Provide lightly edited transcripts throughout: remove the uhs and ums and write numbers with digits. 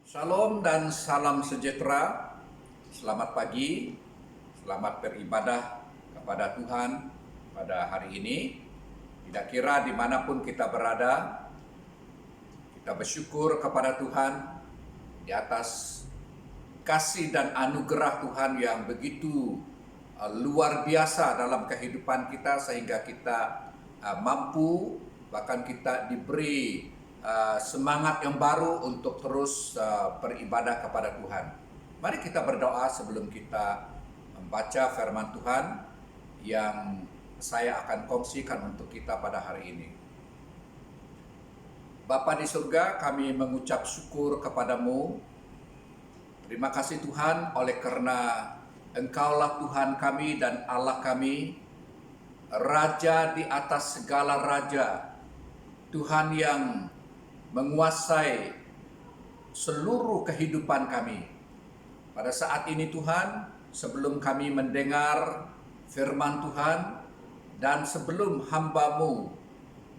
Shalom dan salam sejahtera. Selamat pagi, selamat beribadah kepada Tuhan pada hari ini. Tidak kira dimanapun kita berada, kita bersyukur kepada Tuhan di atas kasih dan anugerah Tuhan yang begitu luar biasa dalam kehidupan kita, sehingga kita mampu, bahkan kita diberi semangat yang baru untuk terus beribadah kepada Tuhan. Mari kita berdoa sebelum kita membaca firman Tuhan yang saya akan kongsikan untuk kita pada hari ini. Bapa di surga, kami mengucap syukur kepadamu. Terima kasih Tuhan, oleh karena Engkaulah Tuhan kami dan Allah kami, Raja di atas segala raja, Tuhan yang menguasai seluruh kehidupan kami. Pada saat ini Tuhan, sebelum kami mendengar firman Tuhan dan sebelum hamba-Mu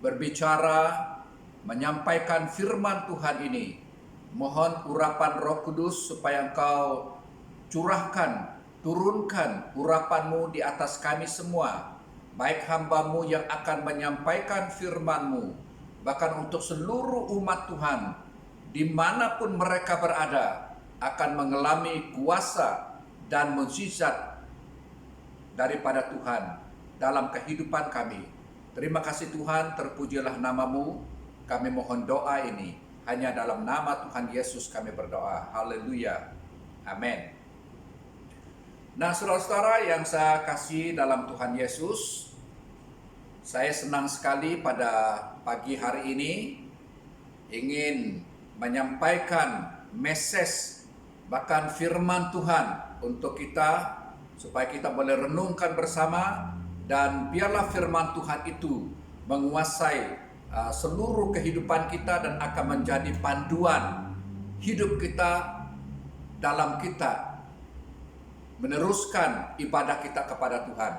berbicara, menyampaikan firman Tuhan ini, mohon urapan Roh Kudus supaya Engkau curahkan, turunkan urapan-Mu di atas kami semua, baik hamba-Mu yang akan menyampaikan firman-Mu, bahkan untuk seluruh umat Tuhan, dimanapun mereka berada, akan mengalami kuasa dan mukjizat daripada Tuhan dalam kehidupan kami. Terima kasih Tuhan, terpujilah nama-Mu. Kami mohon doa ini hanya dalam nama Tuhan Yesus kami berdoa. Haleluya. Amin. Nah, saudara-saudara yang saya kasih dalam Tuhan Yesus, saya senang sekali pada pagi hari ini ingin menyampaikan message, bahkan firman Tuhan untuk kita, supaya kita boleh renungkan bersama, dan biarlah firman Tuhan itu menguasai seluruh kehidupan kita dan akan menjadi panduan hidup kita dalam kita meneruskan ibadah kita kepada Tuhan.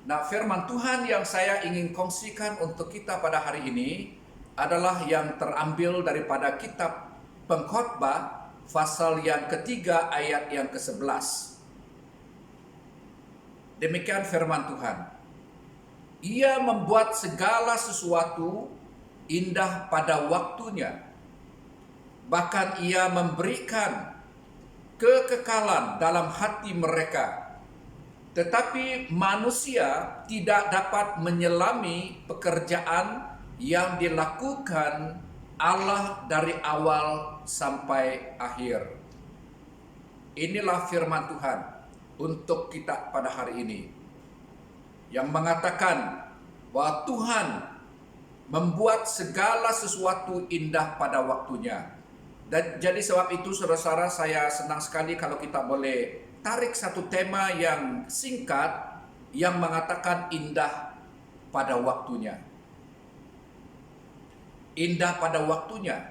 Nah, firman Tuhan yang saya ingin kongsikan untuk kita pada hari ini adalah yang terambil daripada kitab Pengkhotbah pasal yang ketiga ayat yang ke-11. Demikian firman Tuhan. Ia membuat segala sesuatu indah pada waktunya. Bahkan ia memberikan kekekalan dalam hati mereka. Tetapi manusia tidak dapat menyelami pekerjaan yang dilakukan Allah dari awal sampai akhir. Inilah firman Tuhan untuk kita pada hari ini, yang mengatakan bahwa Tuhan membuat segala sesuatu indah pada waktunya. Dan jadi sebab itu saudara-saudara, saya senang sekali kalau kita boleh tarik satu tema yang singkat yang mengatakan indah pada waktunya. Indah pada waktunya.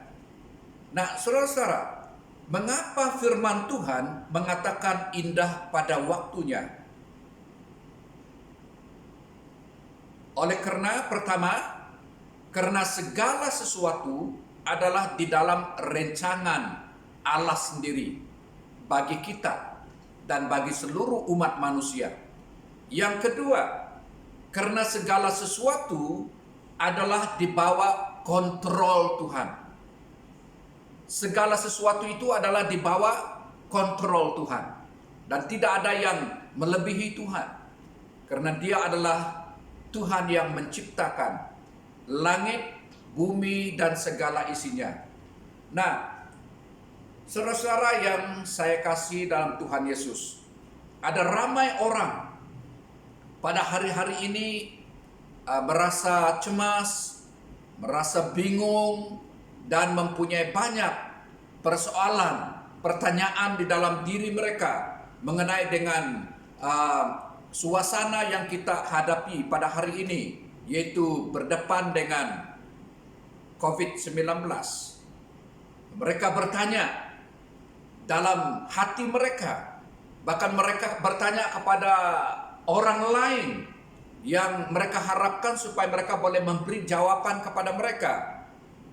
Nah, saudara-saudara, mengapa firman Tuhan mengatakan indah pada waktunya? Oleh karena pertama, karena segala sesuatu adalah di dalam rencangan Allah sendiri bagi kita dan bagi seluruh umat manusia. Yang kedua, karena segala sesuatu adalah di bawah kontrol Tuhan. Segala sesuatu itu adalah di bawah kontrol Tuhan. Dan tidak ada yang melebihi Tuhan. Karena Dia adalah Tuhan yang menciptakan langit, bumi, dan segala isinya. Nah, saudara-saudara yang saya kasih dalam Tuhan Yesus, ada ramai orang pada hari-hari ini merasa cemas, merasa bingung, dan mempunyai banyak persoalan, pertanyaan di dalam diri mereka mengenai dengan suasana yang kita hadapi pada hari ini, yaitu berdepan dengan COVID-19. Mereka bertanya dalam hati mereka, bahkan mereka bertanya kepada orang lain yang mereka harapkan supaya mereka boleh memberi jawaban kepada mereka.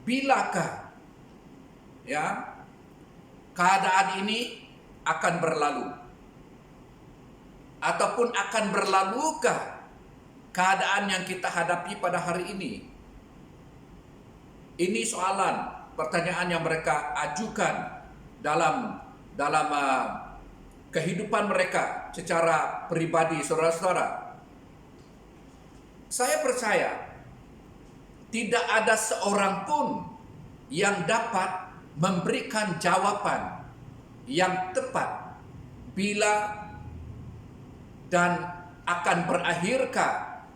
Bilakah keadaan ini akan berlalu? Ataupun akan berlalukah keadaan yang kita hadapi pada hari ini? Ini pertanyaan yang mereka ajukan dalam kehidupan mereka secara pribadi, saudara-saudara. Saya percaya tidak ada seorang pun yang dapat memberikan jawaban yang tepat bila dan akan berakhirkah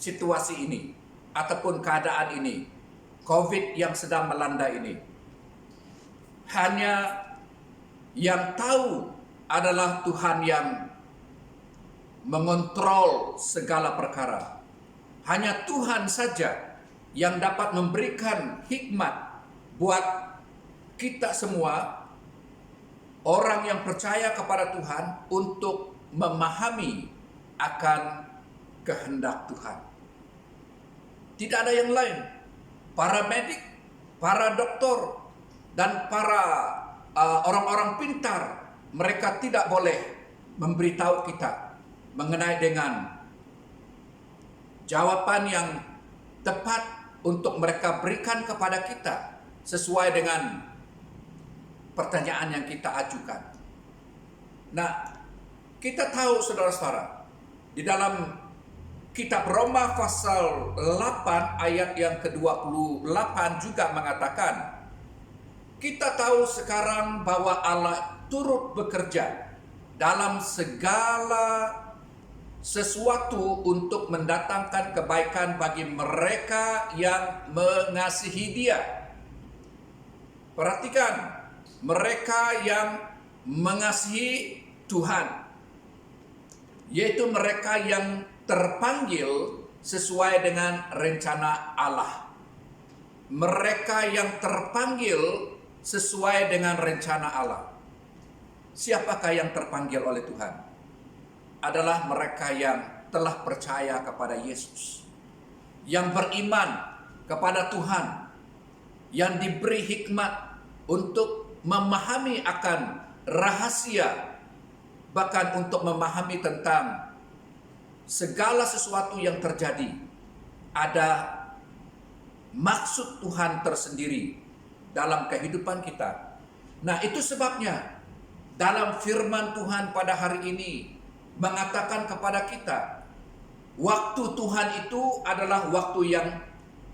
situasi ini ataupun keadaan ini, COVID yang sedang melanda ini. Hanya yang tahu adalah Tuhan yang mengontrol segala perkara. Hanya Tuhan saja yang dapat memberikan hikmat buat kita semua, orang yang percaya kepada Tuhan, untuk memahami akan kehendak Tuhan. Tidak ada yang lain. Para medik, para doktor, dan para orang-orang pintar, mereka tidak boleh memberitahu kita mengenai dengan jawaban yang tepat untuk mereka berikan kepada kita sesuai dengan pertanyaan yang kita ajukan. Nah, kita tahu saudara-saudara, di dalam kitab Roma pasal 8 ayat yang ke-28 juga mengatakan, kita tahu sekarang bahwa Allah turut bekerja dalam segala sesuatu untuk mendatangkan kebaikan bagi mereka yang mengasihi Dia. Perhatikan, mereka yang mengasihi Tuhan, yaitu mereka yang terpanggil sesuai dengan rencana Allah. Mereka yang terpanggil sesuai dengan rencana Allah. Siapakah yang terpanggil oleh Tuhan? Adalah mereka yang telah percaya kepada Yesus, yang beriman kepada Tuhan, yang diberi hikmat untuk memahami akan rahasia, bahkan untuk memahami tentang segala sesuatu yang terjadi. Ada maksud Tuhan tersendiri dalam kehidupan kita. Nah, itu sebabnya dalam firman Tuhan pada hari ini mengatakan kepada kita, waktu Tuhan itu adalah waktu yang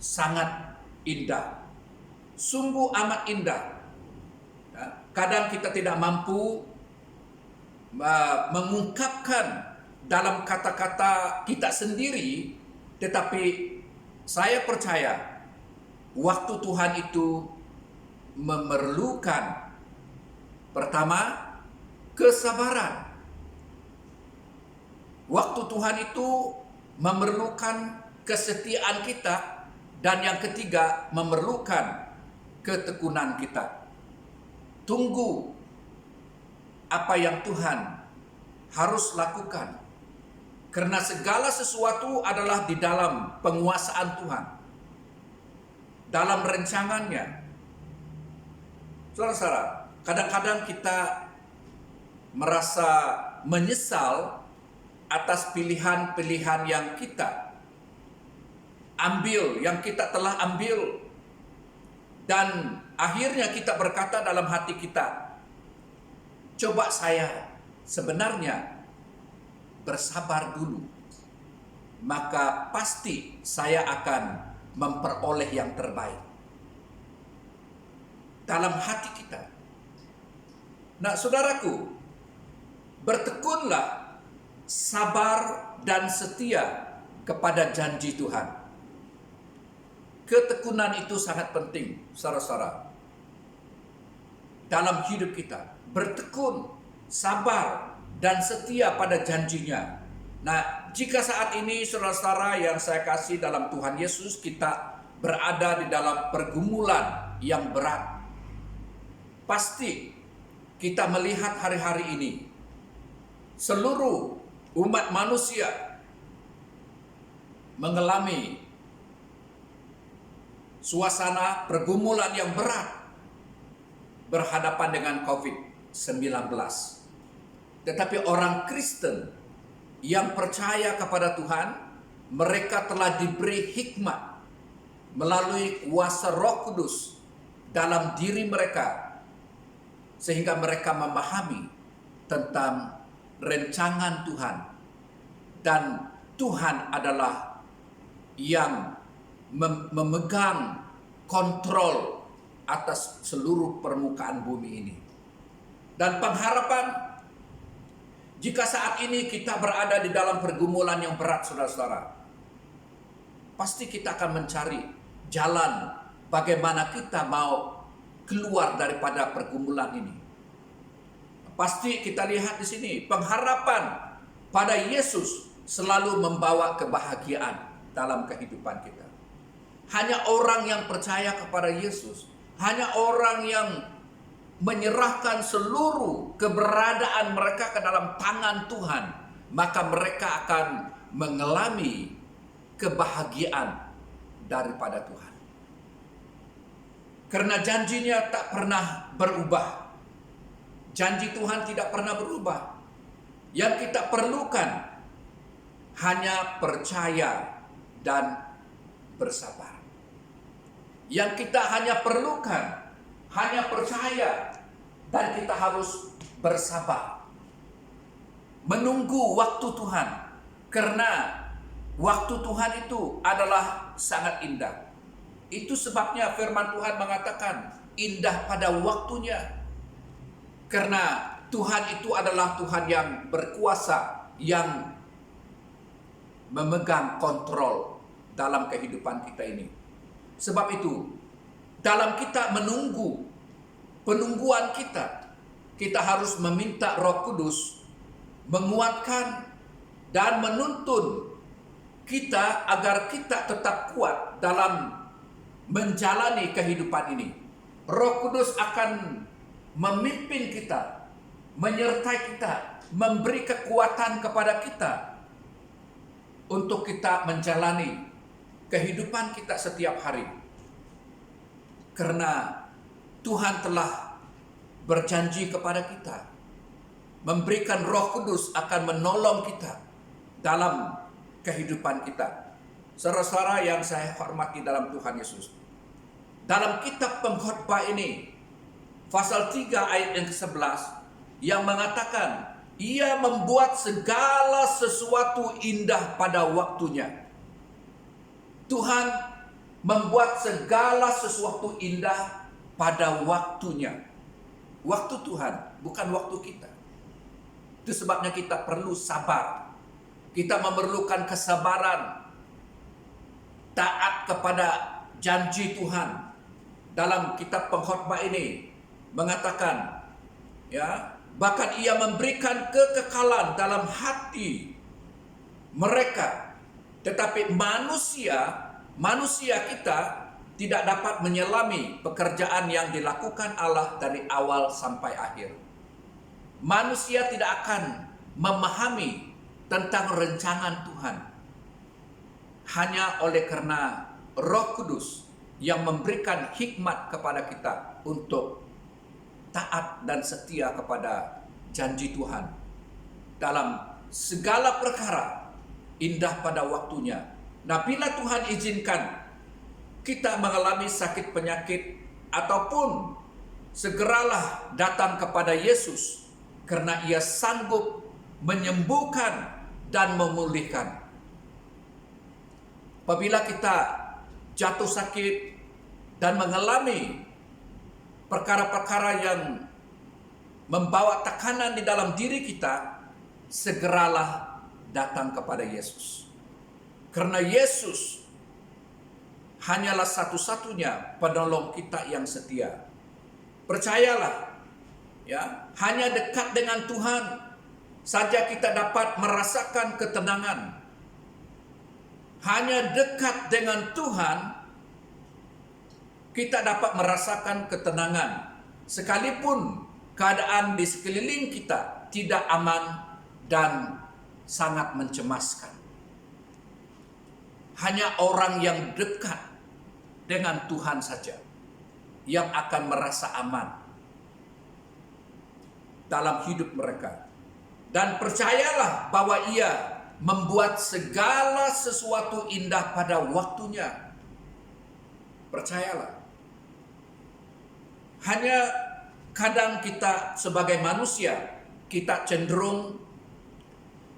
sangat indah. Sungguh amat indah. Kadang kita tidak mampu mengungkapkan dalam kata-kata kita sendiri, tetapi saya percaya waktu Tuhan itu memerlukan, pertama, kesabaran. Waktu Tuhan itu memerlukan kesetiaan kita, dan yang ketiga, memerlukan ketekunan kita. Tunggu apa yang Tuhan harus lakukan, karena segala sesuatu adalah di dalam penguasaan Tuhan, dalam rencangannya. Saudara-saudara, kadang-kadang kita merasa menyesal atas pilihan-pilihan yang kita ambil, yang kita telah ambil. Dan akhirnya kita berkata dalam hati kita, coba saya sebenarnya bersabar dulu, maka pasti saya akan memperoleh yang terbaik dalam hati kita. Nah, saudaraku, bertekunlah, sabar dan setia kepada janji Tuhan. Ketekunan itu sangat penting, saudara-saudara, dalam hidup kita. Bertekun, sabar, dan setia pada janjinya. Nah, jika saat ini saudara-saudara yang saya kasih dalam Tuhan Yesus, kita berada di dalam pergumulan yang berat, pasti kita melihat hari-hari ini seluruh umat manusia mengalami suasana pergumulan yang berat. berhadapan dengan COVID-19. Tetapi orang Kristen yang percaya kepada Tuhan, mereka telah diberi hikmat melalui kuasa Roh Kudus dalam diri mereka, sehingga mereka memahami tentang rencangan Tuhan. Dan Tuhan adalah yang memegang kontrol atas seluruh permukaan bumi ini. Dan pengharapan, jika saat ini kita berada di dalam pergumulan yang berat, saudara-saudara, pasti kita akan mencari jalan bagaimana kita mau keluar daripada pergumulan ini. Pasti kita lihat di sini, pengharapan pada Yesus selalu membawa kebahagiaan dalam kehidupan kita. Hanya orang yang percaya kepada Yesus, hanya orang yang menyerahkan seluruh keberadaan mereka ke dalam tangan Tuhan, maka mereka akan mengalami kebahagiaan daripada Tuhan. Karena janjinya tak pernah berubah. Janji Tuhan tidak pernah berubah. Yang kita perlukan hanya percaya dan bersabar. Yang kita hanya perlukan hanya percaya, dan kita harus bersabar. Menunggu waktu Tuhan. Karena waktu Tuhan itu adalah sangat indah. Itu sebabnya firman Tuhan mengatakan indah pada waktunya. Karena Tuhan itu adalah Tuhan yang berkuasa, yang memegang kontrol dalam kehidupan kita ini. Sebab itu, dalam kita menunggu penungguan kita, kita harus meminta Roh Kudus menguatkan dan menuntun kita agar kita tetap kuat dalam menjalani kehidupan ini. Roh Kudus akan memimpin kita, menyertai kita, memberi kekuatan kepada kita untuk kita menjalani kehidupan kita setiap hari. Karena Tuhan telah berjanji kepada kita, memberikan Roh Kudus akan menolong kita dalam kehidupan kita. Saudara-saudara yang saya hormati dalam Tuhan Yesus, dalam kitab Pengkhotbah ini, pasal 3 ayat yang ke-11, yang mengatakan, Ia membuat segala sesuatu indah pada waktunya. Tuhan membuat segala sesuatu indah pada waktunya. Waktu Tuhan, bukan waktu kita. Itu sebabnya kita perlu sabar. Kita memerlukan kesabaran, taat kepada janji Tuhan. Dalam kitab Pengkhotbah ini mengatakan, ya, bahkan Ia memberikan kekekalan dalam hati mereka. Tetapi manusia kita tidak dapat menyelami pekerjaan yang dilakukan Allah dari awal sampai akhir. Manusia tidak akan memahami tentang rencangan Tuhan. Hanya oleh karena Roh Kudus yang memberikan hikmat kepada kita untuk taat dan setia kepada janji Tuhan. Dalam segala perkara indah pada waktunya. Nah, bila Tuhan izinkan kita mengalami sakit penyakit, ataupun segeralah datang kepada Yesus, karena Ia sanggup menyembuhkan dan memulihkan. Apabila kita jatuh sakit dan mengalami perkara-perkara yang membawa tekanan di dalam diri kita, segeralah datang kepada Yesus. Karena Yesus hanyalah satu-satunya penolong kita yang setia. Percayalah, ya, hanya dekat dengan Tuhan saja kita dapat merasakan ketenangan. Hanya dekat dengan Tuhan kita dapat merasakan ketenangan, sekalipun keadaan di sekeliling kita tidak aman dan sangat mencemaskan. Hanya orang yang dekat dengan Tuhan saja yang akan merasa aman. dalam hidup mereka. Dan percayalah bahwa Ia membuat segala sesuatu indah pada waktunya. Percayalah. Hanya kadang kita sebagai manusia, kita cenderung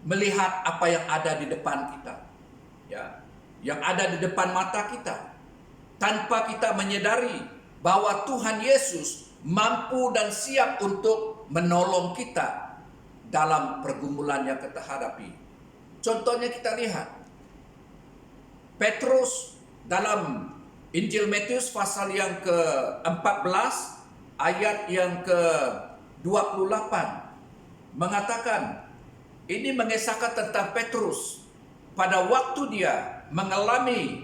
melihat apa yang ada di depan kita, ya, yang ada di depan mata kita, tanpa kita menyadari bahwa Tuhan Yesus mampu dan siap untuk menolong kita dalam pergumulan yang kita hadapi. Contohnya kita lihat Petrus dalam Injil Matius pasal yang ke-14 ayat yang ke-28 mengatakan, ini mengisahkan tentang Petrus pada waktu dia mengalami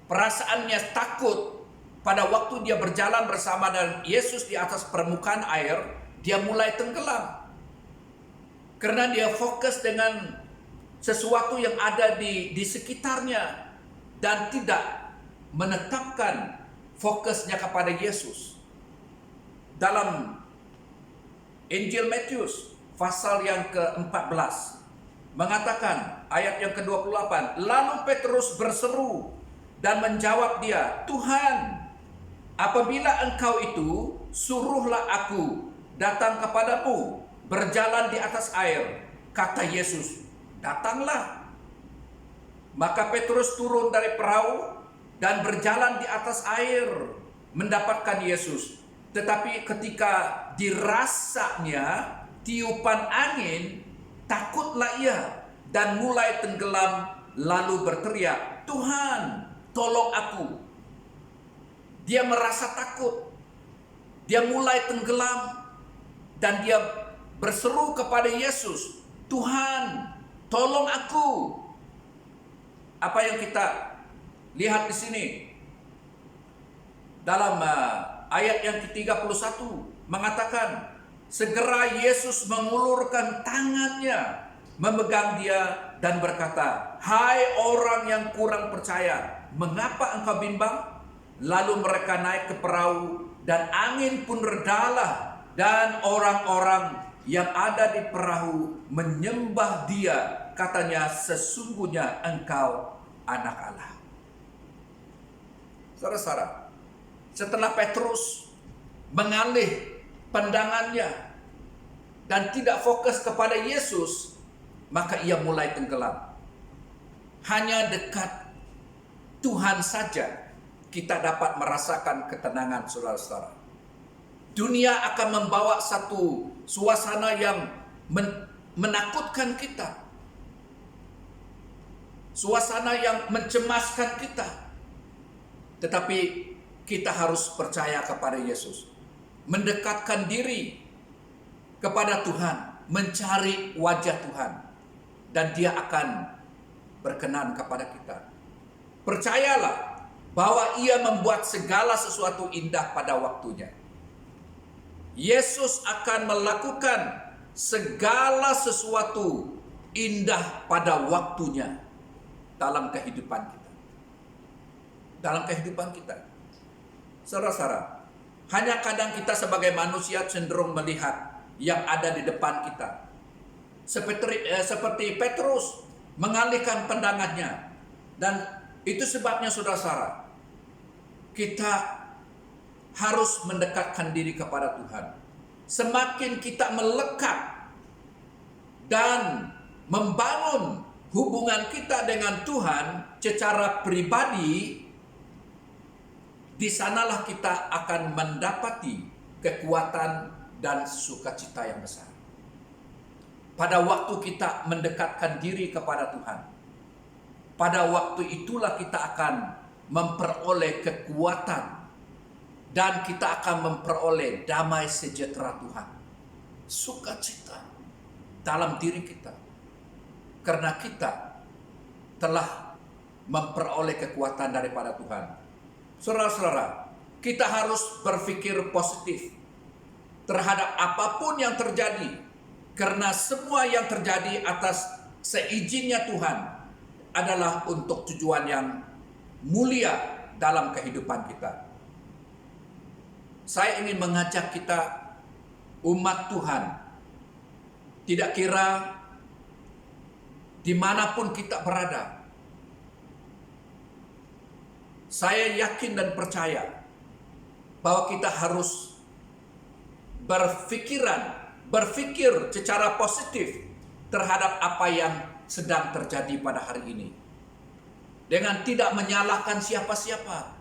perasaannya takut pada waktu dia berjalan bersama dengan Yesus di atas permukaan air, dia mulai tenggelam. Karena dia fokus dengan sesuatu yang ada di sekitarnya dan tidak menetapkan fokusnya kepada Yesus. Dalam Injil Matius pasal yang ke-14 mengatakan ayat yang ke-28, lalu Petrus berseru dan menjawab dia, Tuhan, apabila Engkau itu, suruhlah aku datang kepadamu berjalan di atas air. Kata Yesus, datanglah. Maka Petrus turun dari perahu dan berjalan di atas air mendapatkan Yesus. Tetapi ketika dirasanya tiupan angin, takutlah ia dan mulai tenggelam, lalu berteriak, Tuhan, tolong aku. Dia merasa takut. Dia mulai tenggelam dan dia berseru kepada Yesus, Tuhan, tolong aku. Apa yang kita lihat di sini? Dalam ayat yang ke-31 mengatakan, segera Yesus mengulurkan tangannya, memegang dia dan berkata, hai orang yang kurang percaya, mengapa engkau bimbang? Lalu mereka naik ke perahu dan angin pun redalah, dan orang-orang yang ada di perahu menyembah dia. Katanya, sesungguhnya engkau anak Allah. Saudara-saudara, setelah Petrus mengalih pandangannya dan tidak fokus kepada Yesus, maka ia mulai tenggelam. Hanya dekat Tuhan saja kita dapat merasakan ketenangan, saudara-saudara. Dunia akan membawa satu suasana yang menakutkan kita. Suasana yang mencemaskan kita. Tetapi kita harus percaya kepada Yesus. Mendekatkan diri kepada Tuhan. Mencari wajah Tuhan. Dan Dia akan berkenan kepada kita. Percayalah bahwa Ia membuat segala sesuatu indah pada waktunya. Yesus akan melakukan segala sesuatu indah pada waktunya dalam kehidupan kita. Dalam kehidupan kita. Saudara-saudara, hanya kadang kita sebagai manusia cenderung melihat yang ada di depan kita. Seperti Petrus mengalihkan pandangannya. Dan itu sebabnya, saudara-saudara, kita harus mendekatkan diri kepada Tuhan. Semakin kita melekat dan membangun hubungan kita dengan Tuhan secara pribadi, di sanalah kita akan mendapati kekuatan dan sukacita yang besar. Pada waktu kita mendekatkan diri kepada Tuhan, pada waktu itulah kita akan memperoleh kekuatan dan kita akan memperoleh damai sejahtera Tuhan, sukacita dalam diri kita, karena kita telah memperoleh kekuatan daripada Tuhan. Saudara-saudara, kita harus berpikir positif terhadap apapun yang terjadi, karena semua yang terjadi atas seizinnya Tuhan adalah untuk tujuan yang mulia dalam kehidupan kita. saya ingin mengajak kita umat Tuhan, tidak kira dimanapun kita berada, saya yakin dan percaya bahwa kita harus berpikir secara positif terhadap apa yang sedang terjadi pada hari ini. Dengan tidak menyalahkan siapa-siapa,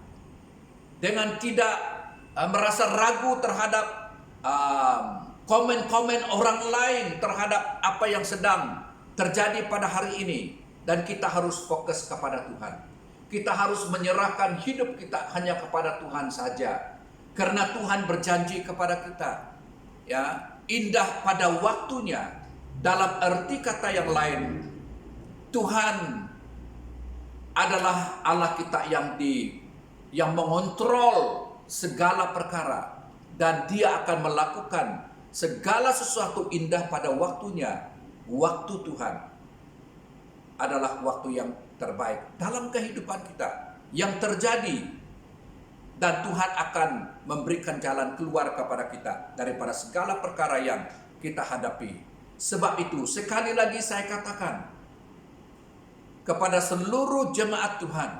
dengan tidak merasa ragu terhadap komen-komen orang lain terhadap apa yang sedang terjadi pada hari ini. Dan kita harus fokus kepada Tuhan. Kita harus menyerahkan hidup kita hanya kepada Tuhan saja. Karena Tuhan berjanji kepada kita, ya, indah pada waktunya. Dalam arti kata yang lain, Tuhan adalah Allah kita yang mengontrol segala perkara, dan Dia akan melakukan segala sesuatu indah pada waktunya. Waktu Tuhan adalah waktu yang terbaik dalam kehidupan kita yang terjadi, dan Tuhan akan memberikan jalan keluar kepada kita daripada segala perkara yang kita hadapi. Sebab itu sekali lagi saya katakan kepada seluruh jemaat Tuhan,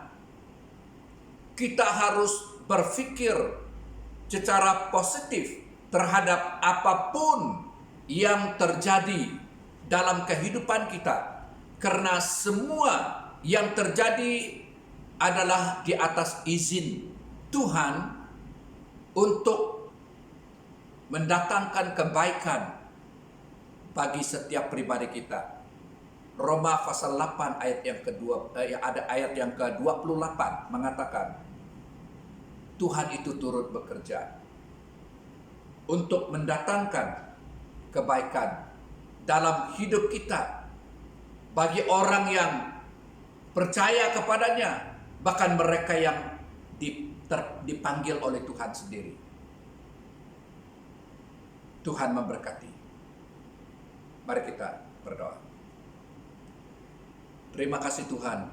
kita harus berpikir secara positif terhadap apapun yang terjadi dalam kehidupan kita, karena semua yang terjadi adalah di atas izin Tuhan untuk mendatangkan kebaikan bagi setiap pribadi kita. Roma pasal 8 ayat yang kedua, ada ayat yang ke-28 mengatakan, Tuhan itu turut bekerja untuk mendatangkan kebaikan dalam hidup kita bagi orang yang percaya kepadanya, bahkan mereka yang dipanggil oleh Tuhan sendiri. Tuhan memberkati. Mari kita berdoa. Terima kasih Tuhan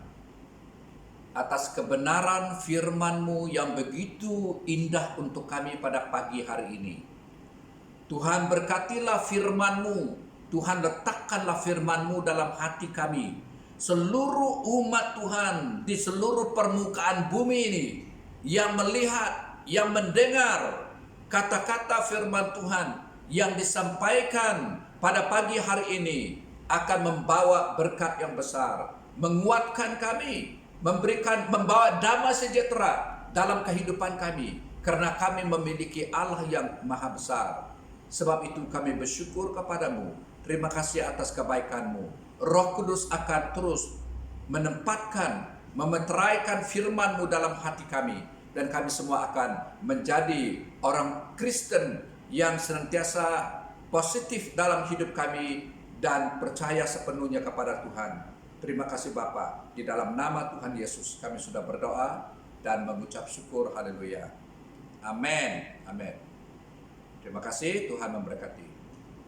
atas kebenaran firman-Mu yang begitu indah untuk kami pada pagi hari ini. Tuhan, berkatilah firman-Mu. Tuhan, letakkanlah firman-Mu dalam hati kami. Seluruh umat Tuhan di seluruh permukaan bumi ini yang melihat, yang mendengar kata-kata firman Tuhan yang disampaikan pada pagi hari ini akan membawa berkat yang besar, menguatkan kami, membawa damai sejahtera dalam kehidupan kami, karena kami memiliki Allah yang maha besar. Sebab itu kami bersyukur kepadamu. Terima kasih atas kebaikan-Mu. Roh Kudus akan terus menempatkan, memeteraikan firman-Mu dalam hati kami, dan kami semua akan menjadi orang Kristen yang senantiasa positif dalam hidup kami dan percaya sepenuhnya kepada Tuhan. Terima kasih Bapa. Di dalam nama Tuhan Yesus kami sudah berdoa dan mengucap syukur. Haleluya. Amin. Amin. Terima kasih. Tuhan memberkati.